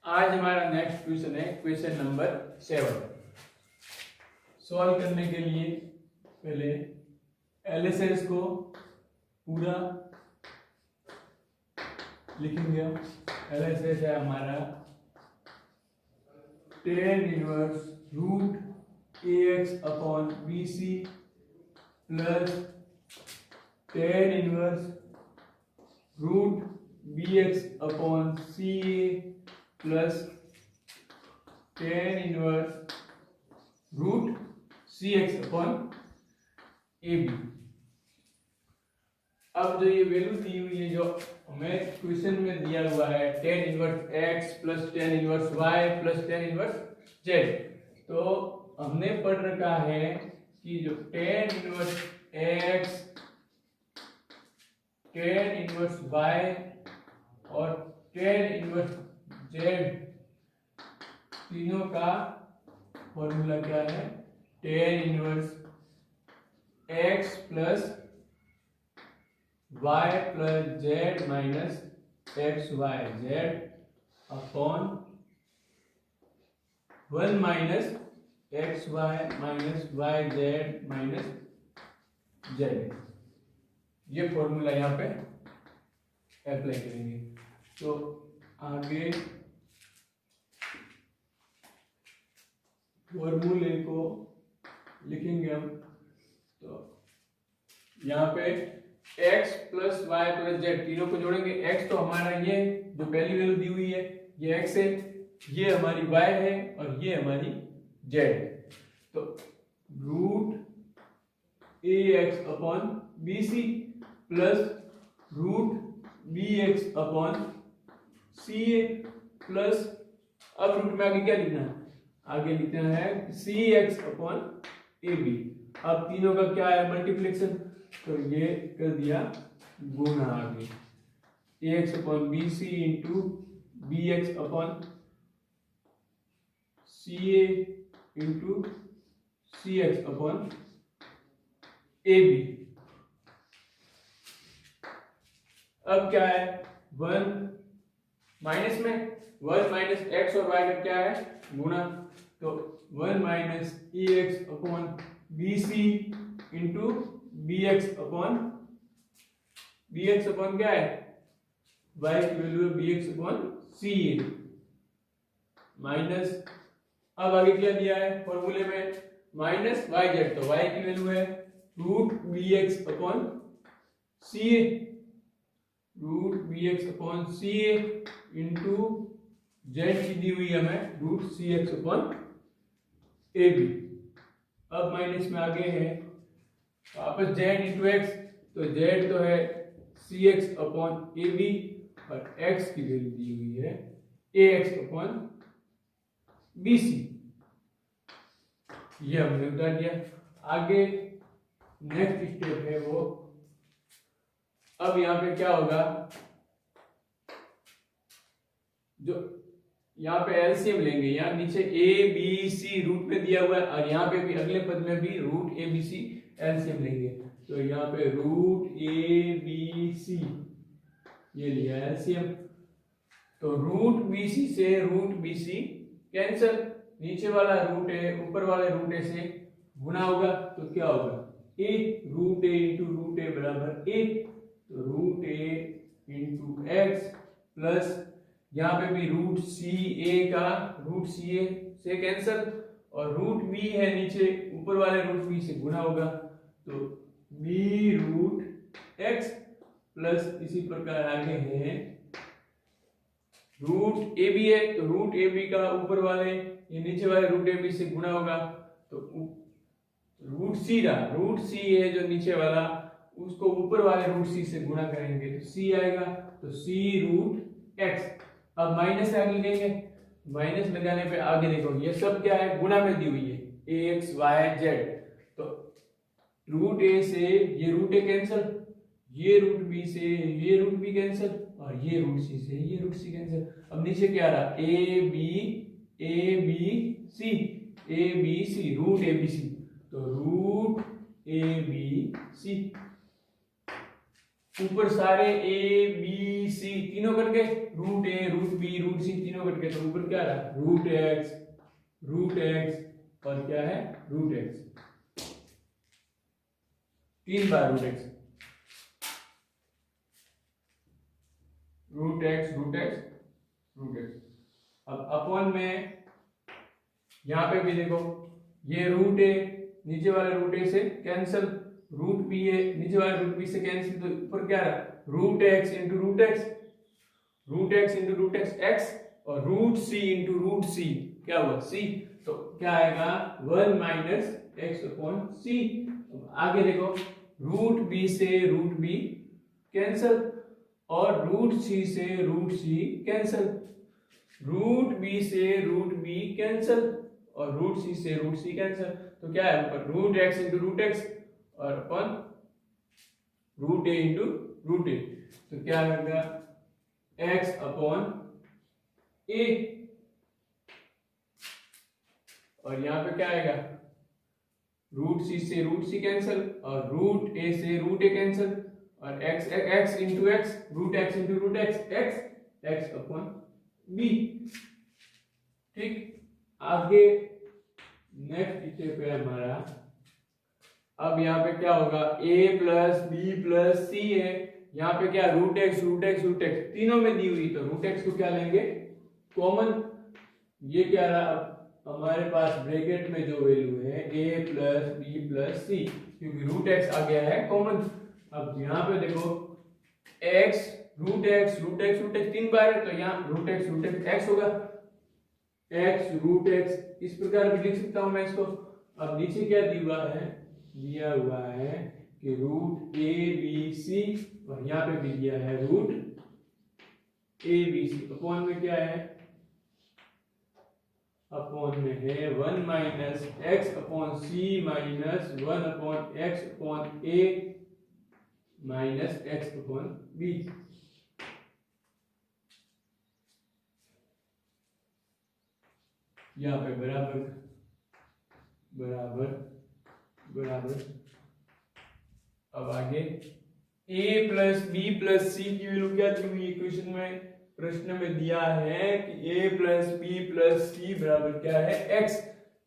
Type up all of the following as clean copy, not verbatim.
आज हमारा next question है क्वेश्चन नंबर 7। सॉल्व करने के लिए पहले एलएसएस को पूरा लिखेंगे। एलएसएस है हमारा tan inverse root ax upon bc plus tan inverse root bx upon ca plus tan inverse root cx upon ab। अब जो ये वैल्यू दी हुई है जो हमें क्वेश्चन में दिया हुआ है tan inverse x plus tan inverse y plus tan inverse z, तो हमने पढ़ रखा है कि जो tan inverse x, tan inverse y और tan इनवर्स z तीनों का फॉर्मूला क्या है? tan inverse x plus y plus z minus x y z upon 1 minus x y minus y z minus z. ये फॉर्मूला यहाँ पे apply करेंगे। तो आगे फॉर्मूले को लिखेंगे हम। तो यहाँ पे x plus y plus z तीनों को जोड़ेंगे। x तो हमारा ये जो पहली वैल्यू दी हुई है ये x है, ये हमारी y है और ये हमारी z है। तो root ax upon bc plus root bx upon ca plus, अब रूट में आगे क्या लिखना है? आगे लिखना है cx अपॉन ab। अब तीनों का क्या है? मल्टीप्लिकेशन। तो ये कर दिया गुना आगे ax upon bc into bx upon ca into cx upon ab। अब क्या है? 1 माइनस में 1 माइनस एक्स और वाई का क्या है? गुना। तो 1 minus ax upon bc into bx upon क्या है? y की वैल्यू है bx अपॉन ca माइनस, अब आगे क्या दिया है फॉर्मूले में? माइनस yz, तो y की वैल्यू है root bx upon ca, root bx upon ca into z की दी हुई हमें रूट cx अपॉन ab। अब माइनस में आगे है वापस z इंटू एक्स, तो z तो है cx अपॉन ab और x की वैल्यू दी हुई है ax अपॉन bc। ये हमने उतार दिया। आगे नेक्स्ट स्टेप है वो, अब यहाँ पे क्या होगा? जो यहाँ पे एलसीएम लेंगे, यहाँ नीचे ए बी सी रूट में दिया हुआ है और यहाँ पे भी अगले पद में भी root a b c LCM लेंगे। तो यहाँ पे रूट ए बी सी ये लिया एलसीएम। तो रूट बी सी से रूट बी सी कैंसिल, नीचे वाला रूट ए ऊपर वाले रूट ए से गुना होगा। तो क्या होगा? ए रूट ए इंटू रूट ए बराबर ए, तो root a into x plus यहाँ पे भी रूट सी ए का रूट सी ए से कैंसिल और रूट बी है नीचे ऊपर वाले रूट बी से गुना होगा। तो बी रूट एक्स प्लस इसी प्रकार आगे है रूट ए बी है, तो रूट ए बी का ऊपर वाले ये नीचे वाले रूट ए बी से गुना होगा। तो रूट सी रहा, रूट सी है जो नीचे वाला, उसको ऊपर वाले रूट सी से गुना करेंगे तो सी आएगा। तो सी रूट एक्स। अब माइनस आगे लेंगे, माइनस लगाने पे आगे देखो ये सब क्या है? गुना में दी हुई है ए एक्स वाई जेड। तो रूट ए से ये रूट ए कैंसिल, ये रूट बी से ये रूट बी कैंसिल और ये रूट सी से ये रूट सी कैंसिल। अब नीचे क्या रहा? A b c root a b c, तो रूट ए बी सी ऊपर सारे ए बी सी तीनों करके रूट ए रूट बी रूट सी तीनों तीनों कट गए तो ऊपर क्या रहा, रूट एक्स और क्या है रूट एक्स, 3 बार root x, root x root x root x. अब अपॉन में यहां पे भी देखो ये रूट ए, नीचे वाले रूट ए से कैंसिल, रूट बी है नीचे वाले रूट बी से कैंसिल, तो ऊपर क्या रहा root x into root x, root x into root x x, और root c into root c क्या हुआ सी, तो क्या आएगा 1 माइनस एक्स अपॉन सी। आगे देखो रूट बी से रूट बी कैंसिल और रूट सी से root c cancel, root b से रूट बी कैंसिल और रूट सी से रूट सी कैंसिल, तो क्या है ऊपर root x into root x और upon root a into root a, तो क्या होगा एक्स अपॉन ए, और यहां पे क्या आएगा रूट सी से रूट सी कैंसिल और रूट ए से रूट ए कैंसिल और x x into x, root x into root x x, x upon b. ठीक, आगे नेक्स्ट स्टेप है हमारा, अब यहाँ पे क्या होगा a plus b plus c है, यहाँ पे क्या root x root x root x तीनों में दी हुई, तो रूट एक्स को क्या लेंगे कॉमन, ये क्या रहा अब हमारे पास ब्रैकेट में जो वैल्यू है a प्लस बी प्लस सी, क्योंकि रूट एक्स आ गया है कॉमन। अब यहाँ पे देखो x root x root x root x 3 बार है, तो यहाँ रूट एक्स एक्स होगा, x रूट एक्स इस प्रकार भी लिख सकता हूं मैं इसको। अब नीचे क्या दिया हुआ है कि रूट ए बी सी, और यहाँ पे भी दिया है root a b c, upon में क्या है अपॉन में है 1 minus x upon c minus 1 upon x upon a minus x upon b. यहाँ पे बराबर बराबर बराबर। अब आगे a plus b plus c की वैल्यू क्या दी हुई इक्वेशन में, प्रश्न में दिया है कि a प्लस बी प्लस सी बराबर क्या है x,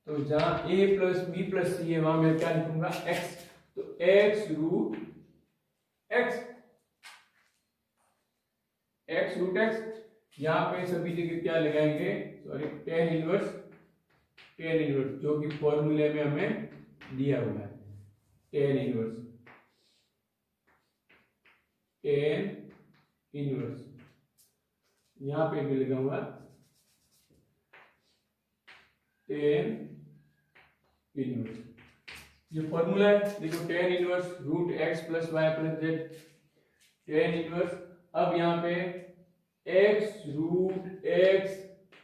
तो जहां a plus b plus c है वहां मैं क्या लिखूंगा x, तो x रूट x, यहाँ पे सभी जगह क्या लगाएंगे सॉरी tan इनवर्स जो कि फॉर्मूले में हमें दिया हुआ है, tan इनवर्स यहाँ पे भी लगाऊंगा tan इनवर्स, ये फॉर्मूला है देखो tan inverse root x plus y plus z, tan inverse. अब यहाँ पे x root x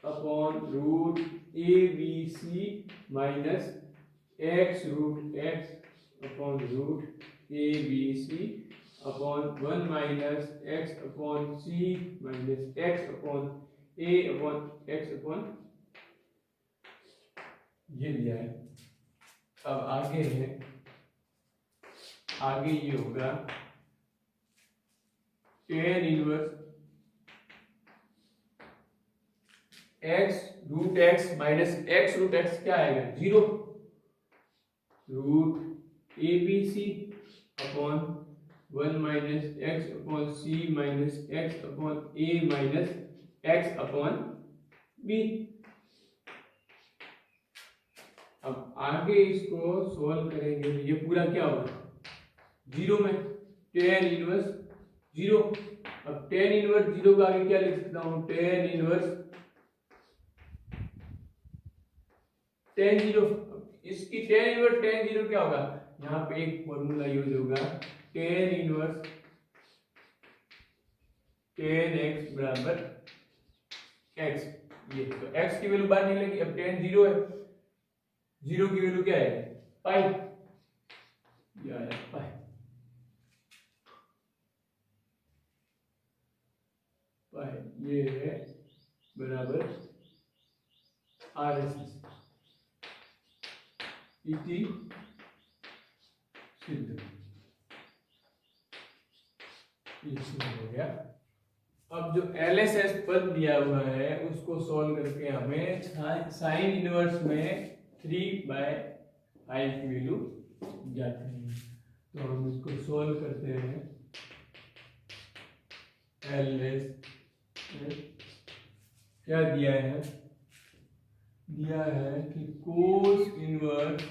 upon root a b c minus x root x upon root a b c upon 1 minus x upon c minus x upon a upon x upon ये दिया है। अब आगे है, आगे ये होगा tan inverse x root x minus x root x क्या आएगा 0, root a b c upon 1 minus x upon c minus x upon a minus x upon b. अब आगे इसको सॉल्व करेंगे, ये पूरा क्या होगा 0 में tan इनवर्स 0। अब tan इनवर्स 0 का आगे क्या लिख सकता हूं tan इनवर्स tan 0, इसकी tan इनवर्स tan 0 क्या होगा, यहाँ पे एक फॉर्मूला यूज होगा tan इनवर्स tan x बराबर x, ये तो x की वैल्यू बाहर निकलेगी, अब tan 0 है, 0 की वैल्यू क्या है पाई, पाई ये है बराबर RSS इति सिद्ध, ये सिद्ध हो गया। अब अब जो LHS पद दिया हुआ है उसको सॉल्व करके हमें साइन इनवर्स में 3/5 की वैल्यू जाती है। तो हम इसको सॉल्व करते हैं। LHS क्या दिया है? दिया है कि cos inverse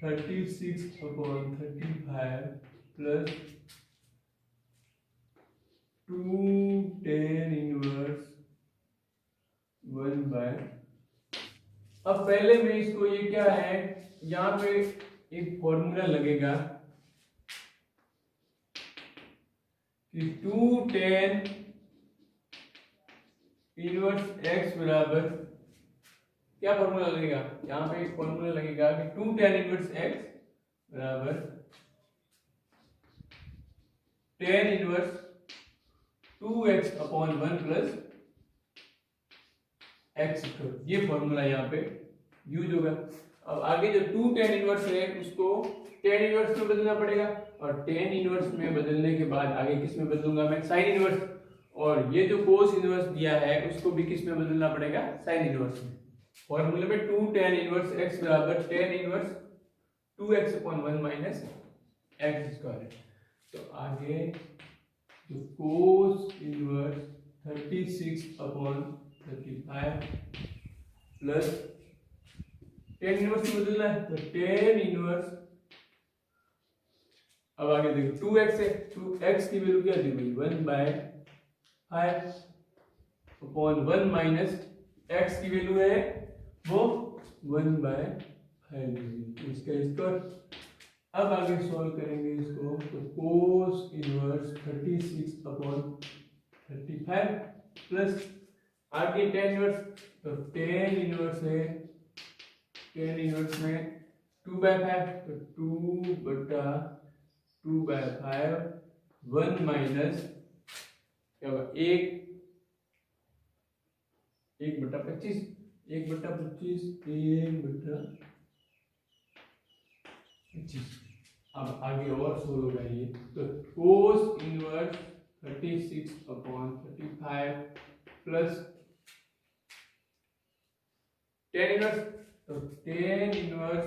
36/35 plus 2 tan inverse 1/। अब पहले में इसको, ये क्या है, यहाँ पे एक फॉर्मूला लगेगा कि 2 tan इनवर्स x बराबर, क्या फॉर्मूला लगेगा? यहाँ पे एक फॉर्मूला लगेगा कि 2 tan इनवर्स x बराबर tan inverse 2x/1 plus x²। ये फॉर्मूला यहाँ पे यूज होगा। अब आगे जो 2 tan इनवर्स है उसको tan इनवर्स में बदलना पड़ेगा, और tan इनवर्स में बदलने के बाद आगे किस में बदलूंगा मैं? sin inverse. और ये जो cos इनवर्स दिया है उसको भी किस में बदलना पड़ेगा? sin इनवर्स में। फॉर्मूले में 2 tan इनवर्स x बराबर tan inverse 2x/1 minus x²। तो आगे जो cos inverse 36/35 plus tan inverse में बदलना है तो tan इनवर्स, अब आगे देखो 2x है, 2x की वैल्यू क्या दी भाई? 1/5/1 माइनस x की वैल्यू है वो 1/5, इसका स्क्वायर। अब आगे सॉल्व करेंगे इसको, तो cos इनवर्स 36/35 प्लस आगे tan इनवर्स, तो tan इनवर्स है, tan इनवर्स में 2/5, तो 2/2/5 1 माइनस क्या होगा? 1/25 अब आगे और सोल्व होगा ये। तो cos inverse 36/35 plus tan inverse, तो tan इनवर्स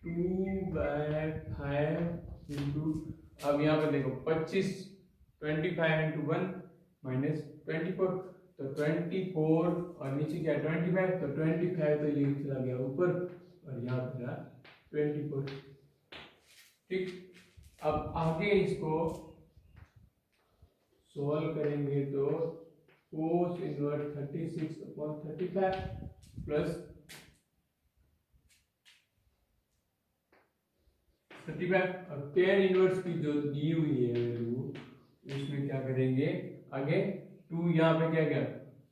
2/5 इंटू, अब यहाँ पे देखो 25 into 1 माइनस 24, तो 24 और नीचे क्या 25, तो 25 तो ये चला गया ऊपर और यहाँ पे 24। ठीक, अब आगे इसको सॉल्व करेंगे तो cos इनवर्स 36/35 प्लस 35 और tan इनवर्स की जो दी हुई है वैल्यू, उसमें क्या करेंगे आगे 2, यहाँ पे क्या गया?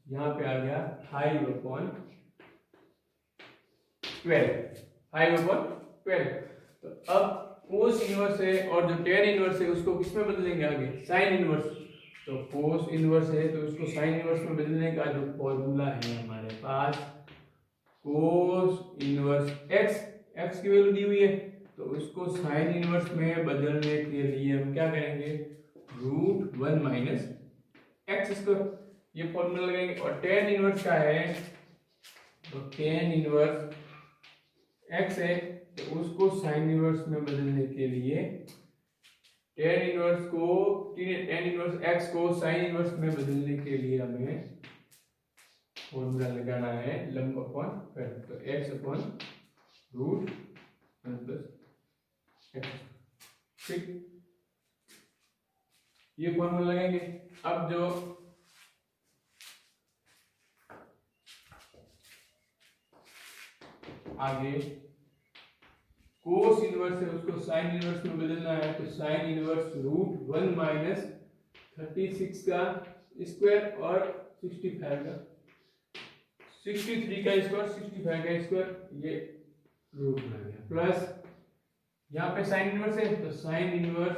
यहाँ पे आ गया 5/12। तो अब cos इनवर्स है और जो tan इनवर्स है उसको किस में बदलेंगे आगे? sin inverse. तो cos इनवर्स है तो उसको sin इनवर्स में बदलने का जो फॉर्मूला है हमारे पास, cos इनवर्स x की वैल्यू दी हुई है, तो उसको sin इनवर्स में बदलने के लिए हम क्या करेंगे? √1 माइनस x², ये फॉर्मूला लगाएंगे। और tan इनवर्स का है, तो tan इनवर्स x है तो उसको sin इनवर्स में बदलने के लिए tan इनवर्स x को sin इनवर्स में बदलने के लिए हमें फॉर्मूला लगाना है लंब अपॉन स्क्वायर, तो x/√1 प्लस x। ठीक, ये फॉर्मूला लगाएंगे। अब जो आगे cos इनवर्स है उसको sin इनवर्स में बदलना है, तो sin इनवर्स √1 माइनस 36 का स्क्वायर और 65 का, 63 का स्क्वायर 65 का स्क्वायर, ये रूट में आ गया, प्लस यहाँ पे sin इनवर्स है तो sin इनवर्स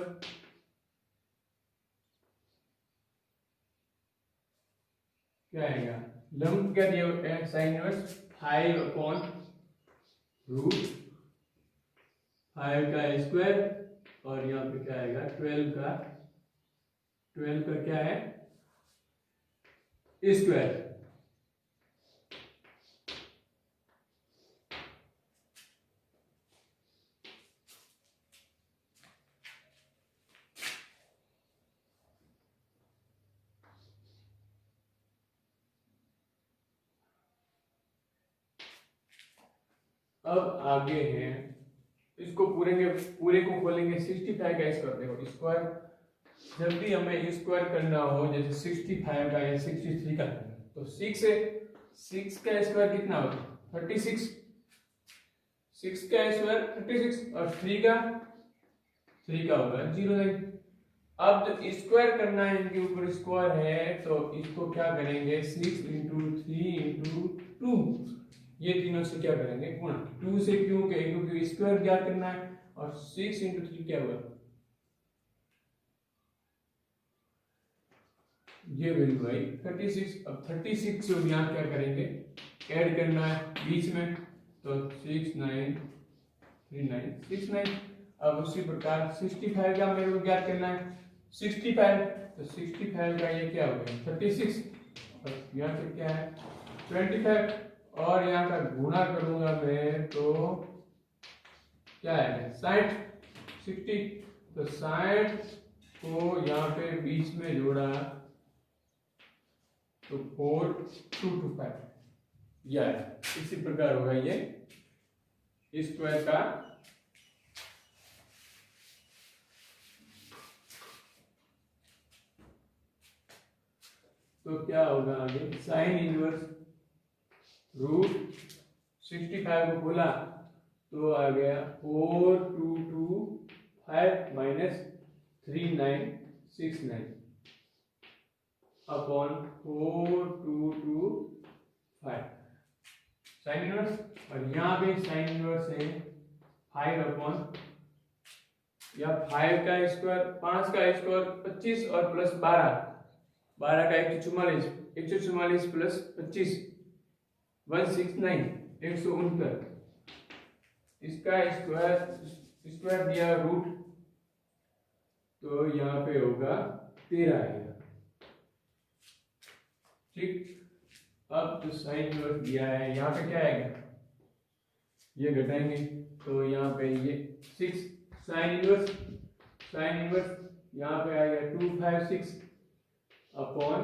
क्या आएगा? लंब क्या दिया है? sin इनवर्स 5/√5 का स्क्वायर और यहाँ पे क्या आएगा 12 का क्या है स्क्वायर। अब आगे हैं, इसको पूरे को खोलेंगे। 65 का स्क्वायर, देखो स्क्वायर जब भी हमें स्क्वायर करना हो, जैसे 65 का या 63 का, तो 6 का स्क्वायर कितना होगा 36, 6 का स्क्वायर 36 और 3 का होगा 09। अब जब स्क्वायर करना है, इनके ऊपर स्क्वायर है, तो इसको क्या करेंगे 6 इंटू 3 इंटू 2, ये तीनों से क्या करेंगे गुणा। 2 से क्यों कहेंगे, क्योंकि स्क्वायर क्या करना है, और 6 इंटू 3 क्या हुआ, ये वैल्यू आई 36। अब 36 से यहाँ क्या करेंगे ऐड करना है बीच में, तो 6 9 3 9 6 9। अब उसी प्रकार 65 का मेरे को ज्ञात करना है 65, तो 65 का ये क्या हो गया 36, और यहाँ पे क्या है 25, और यहाँ का गुणा करूंगा मैं तो क्या है 60 60, तो 60 को यहाँ पे बीच में जोड़ा तो 4 2 2 5, यह इसी प्रकार होगा ये स्क्वायर का। तो क्या होगा आगे साइन इनवर्स रूट 65 को खोला तो आ गया 4225 माइनस 3969 अपॉन 4225 साइन इनवर्स, और यहाँ पे साइन इनवर्स है 5 अपॉन या 5 का स्क्वायर 5 का स्क्वायर 25 और प्लस 12 का 144 प्लस 25 169 169, इसका स्क्वायर दिया रूट, तो यहाँ पे होगा 13 आएगा। ठीक, अब तो साइन इनवर्स दिया है, यहाँ पे क्या आएगा ये घटाएंगे, तो यहाँ पे ये 6 साइन इनवर्स यहाँ पे आएगा 256 अपॉन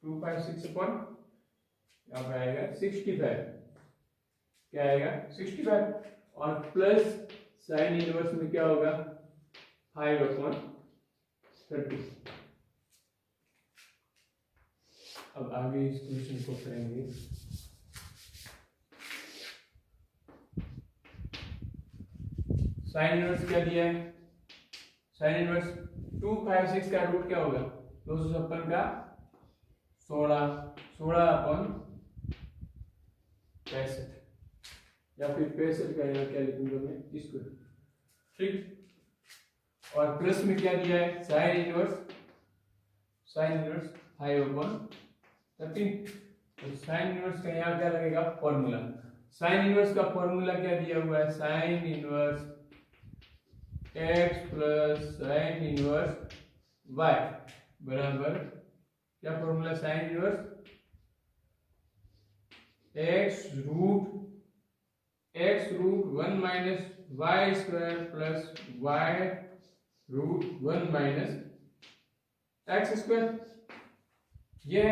256 अपॉन यहाँ पे आएगा 65, क्या आएगा 65, और प्लस साइन इनवर्स में क्या होगा 5 अपॉन 30। अब आगे इस क्वेश्चन को करेंगे। साइन इनवर्स क्या दिया है, साइन इनवर्स 256 का रूट क्या होगा 256 का 16 अपॉन 65, या फिर 65 का यहाँ क्या लिखूंगा मैं इसको। ठीक, और प्लस में क्या दिया है साइन इनवर्स 5 अपॉन 13, तो साइन इनवर्स का यहाँ क्या लगेगा फॉर्मूला। साइन इनवर्स का फॉर्मूला क्या दिया हुआ है, sine inverse x plus sine inverse y बराबर क्या formula, sine inverse x root 1 minus y square plus y root 1 minus x square, ये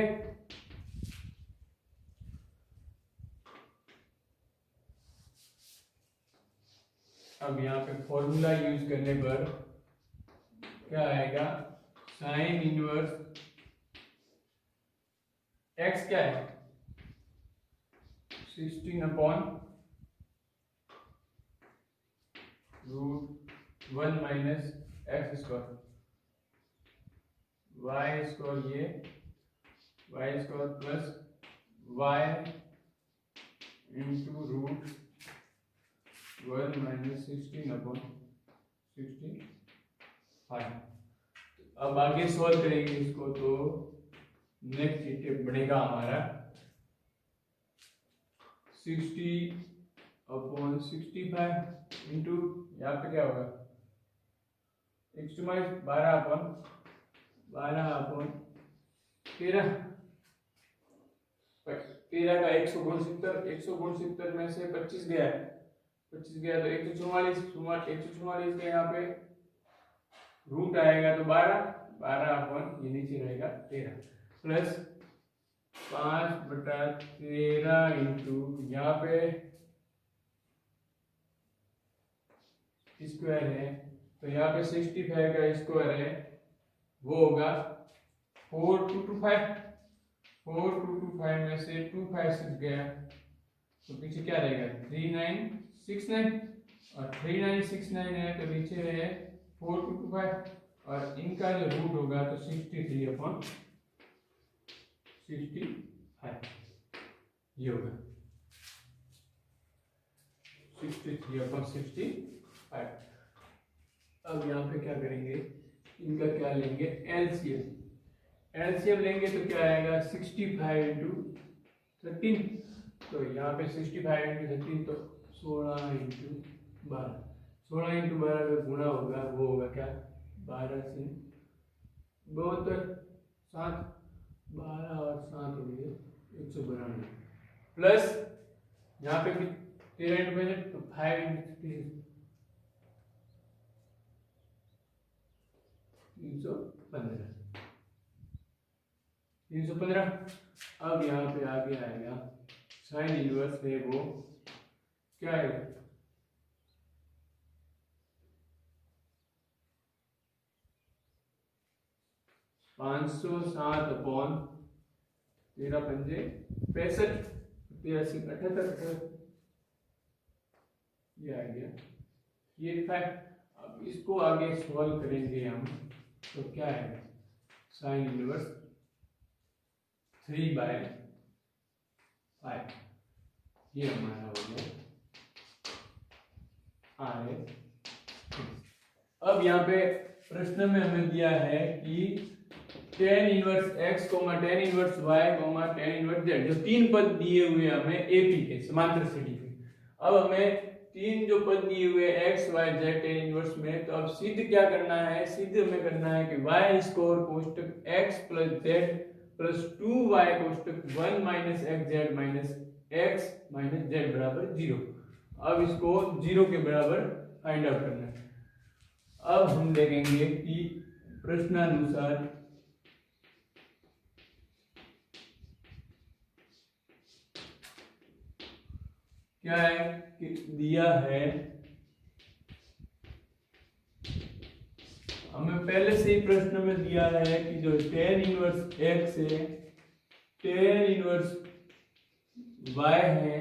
अब यहाँ पे फॉर्मूला यूज करने पर क्या आएगा, साइन इनवर्स x क्या है 16 upon root 1 minus x square, y square ये y square plus y into root 1 minus 16 upon 65। अब आगे सॉल्व करेंगे इसको, तो नेक्स्ट स्टेप बनेगा हमारा 60 अपॉन 65 इंटू यहाँ पे क्या होगा x टू माइनस 12/13 13 का 169 में से 25 गया है, 25 गया तो 144 के यहाँ पे रूट आएगा तो 12 अपन ये नीचे रहेगा 13 प्लस 5/13 इंटू यहाँ पे स्क्वायर है तो यहाँ पे 65 का स्क्वायर है वो होगा 4225 में से 256 गया तो पीछे क्या रहेगा 3969 और 3969 है तो नीचे है 4225 और इनका जो रूट होगा तो 63/65 ये होगा 63/65। अब यहाँ पे क्या करेंगे इनका क्या लेंगे एलसीएम लेंगे तो क्या आएगा 65 इंटू 13 तो यहाँ पे 65 इंटू 13 तो 16 इंटू 12 का गुणा होगा वो होगा क्या 12 से 72 7 12 और 7 हो गए 192 प्लस यहाँ पे भी 13 इंटू 5 तो 5 इंटू 315। अब यहाँ पे आगे आएगा साइन इनवर्स है वो क्या है 507/13 65 78 ये आ गया ये 5। अब इसको आगे सॉल्व करेंगे हम तो क्या है साइन इनवर्स 3/5 ये हमारा हो गया आर। अब यहाँ पे प्रश्न में हमें दिया है कि tan inverse x, tan inverse y, tan inverse z जो तीन पद दिए हुए हमें एपी के समांतर श्रेणी में। अब हमें तीन जो पद दिए हुए x, y, z tan inverse में तो अब सिद्ध क्या करना है सिद्ध हमें करना है कि y स्क्वायर कोष्टक x plus z plus 2y कोष्टक 1 minus xz minus x minus z बराबर 0। अब इसको 0 के बराबर फाइंड आउट करना है। अब हम देखेंगे कि प्रश्नानुसार क्या है कि दिया है हमें पहले से ही प्रश्न में दिया है कि जो tan इनवर्स x है tan इनवर्स y है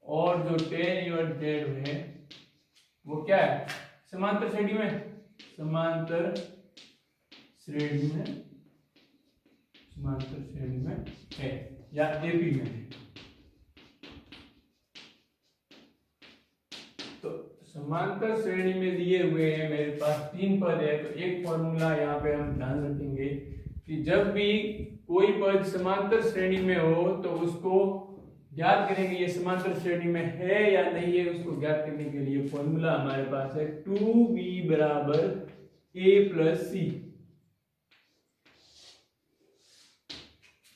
और जो tan इनवर्स z है वो क्या है समांतर श्रेणी में है या एपी में है। तो समांतर श्रेणी में दिए हुए हैं मेरे पास तीन पद है तो एक फॉर्मूला यहाँ पे हम ध्यान रखेंगे कि जब भी कोई पद समांतर श्रेणी में हो तो उसको ज्ञात करेंगे ये समांतर श्रेणी में है या नहीं है। उसको ज्ञात करने के लिए फॉर्मूला हमारे पास है 2b बराबर a प्लस सी।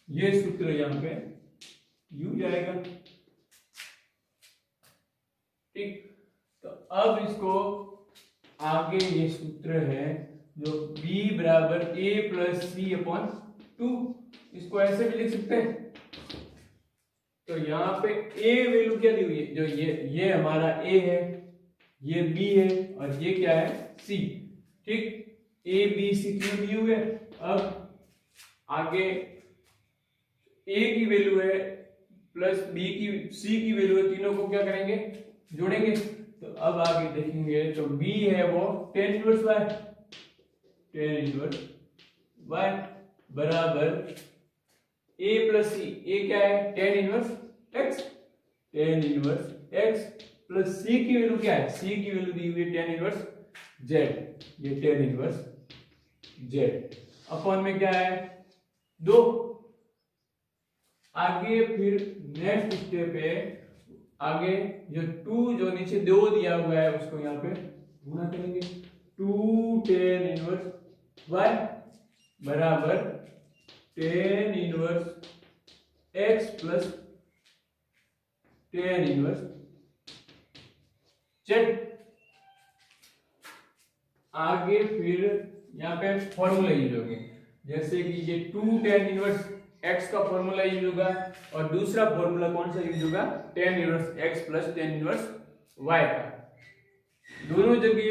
ये सूत्र यहाँ पे u जाएगा ठीक। तो अब इसको आगे ये सूत्र है जो b बराबर a प्लस सी अपॉन 2 इसको ऐसे भी लिख सकते हैं। तो यहाँ पे a वैल्यू क्या दी हुई है जो ये हमारा a है ये b है और ये क्या है c ठीक। a b c क्यों दिए हुए। अब आगे a की वैल्यू है प्लस b की c की वैल्यू है तीनों को क्या करेंगे जोड़ेंगे। तो अब आगे देखेंगे तो b है वो tan इनवर्स y बराबर a प्लस सी a क्या है tan inverse x plus c की वैल्यू क्या है c की वैल्यू दी हुई है tan इनवर्स z ये tan इनवर्स z अपॉन में क्या है 2। आगे फिर नेक्स्ट स्टेप है आगे जो 2 जो नीचे 2 दिया हुआ है उसको यहाँ पे गुणा करेंगे 2 tan इनवर्स y बराबर tan inverse x plus tan inverse z। आगे फिर यहाँ पे फॉर्मूला यूज होंगे, जैसे कि ये 2 tan इनवर्स x का फॉर्मूला यूज होगा और दूसरा फॉर्मूला कौन सा यूज होगा, tan inverse x plus tan inverse y का। दोनों जगह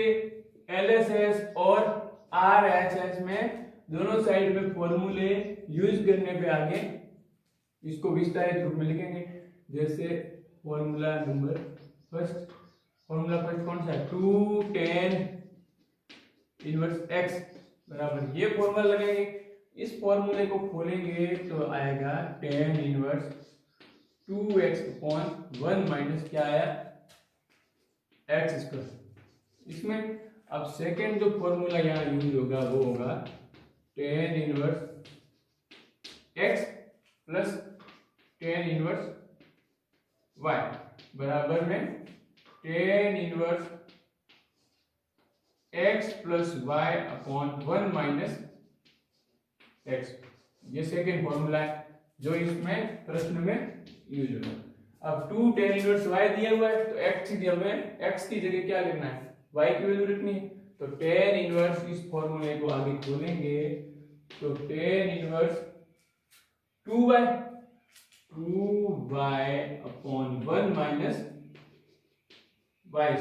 LHS और RHS में दोनों साइड में फॉर्मूले यूज करने पे आगे इसको विस्तारित रूप में लिखेंगे। जैसे फॉर्मूला फर्स्ट कौन सा है, 2 tan इनवर्स x बराबर ये फॉर्मूला लगेंगे। इस फॉर्मूले को खोलेंगे तो आएगा tan inverse 2x upon 1 minus क्या आया, x स्क्वायर। इसमें अब सेकेंड जो फॉर्मूला यहाँ यूज होगा वो होगा tan inverse x plus tan inverse y बराबर में tan inverse x plus y upon 1 minus x। ये सेकेंड फॉर्मूला है जो इसमें प्रश्न में यूज होगा। अब 2 tan इनवर्स y दिया हुआ है तो x दिया हुआ है, x की जगह क्या लिखना है, y की वैल्यू रखनी है। तो tan इनवर्स इस फॉर्मूले को आगे खोलेंगे तो tan inverse 2y upon 1 minus y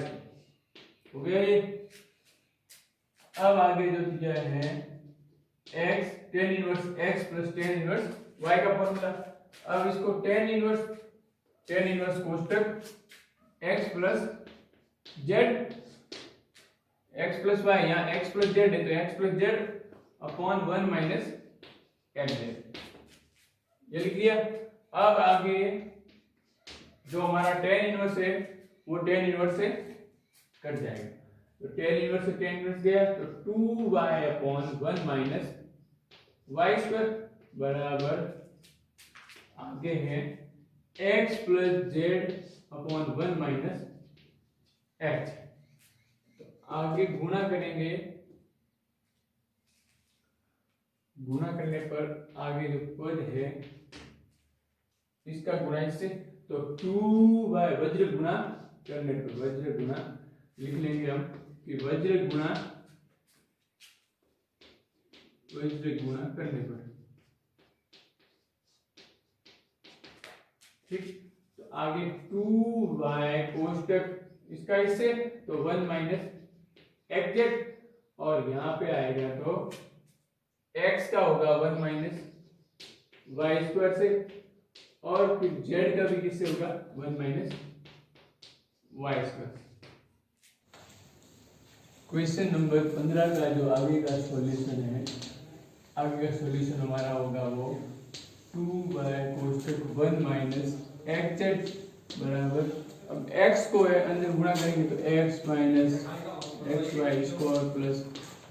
हो गया ये। अब आगे जो दिया है x tan inverse x plus tan inverse y का फॉर्मूला। अब इसको tan इनवर्स कोष्टक x plus z x plus y, यहाँ x प्लस z है तो x plus z upon 1 minus x z ये लिख दिया। अब आगे जो हमारा tan इनवर्स है वो tan इनवर्स से कट जाएगा, तो tan इनवर्स से tan इनवर्स गया तो 2y upon 1 minus y square बराबर आगे है x plus z upon 1 minus x। तो आगे गुणा करेंगे, गुणा करने पर आगे जो पद है इसका गुणा इससे, तो 2y वज्र गुणा करने पर वज्र गुणा लिख लेंगे हम कि वज्र गुणा करने पर, ठीक। तो आगे 2y कोष्टक इसका इससे तो 1 माइनस xz और यहाँ पे आएगा तो x का होगा 1 माइनस y स्क्वायर से और फिर z का भी किससे होगा 1 minus y square. Question number 15 का जो आगे का सॉल्यूशन है, आगे का सॉल्यूशन हमारा होगा वो 2y कोष्टक 1 माइनस xz बराबर, अब x को अंदर गुणा करेंगे तो x minus xy square plus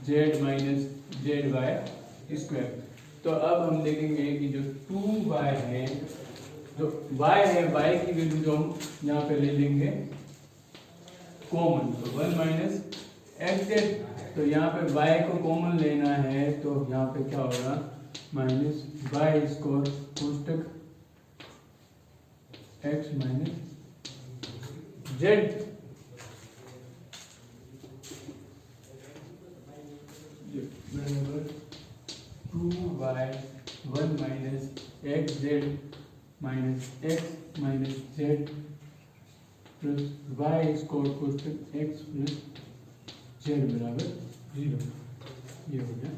z minus zy square. तो अब हम देखेंगे कि जो 2y है, जो y है y की वैल्यू जो हम यहाँ पे ले लेंगे कॉमन, तो 1 माइनस xz। तो यहाँ पे y को कॉमन लेना है तो यहाँ पे क्या होगा माइनस y स्क्वायर कोष्टक x माइनस z बराबर 2y 1 minus xz minus x minus z plus y square कोष्टक x प्लस z बराबर 0। ये हो गया।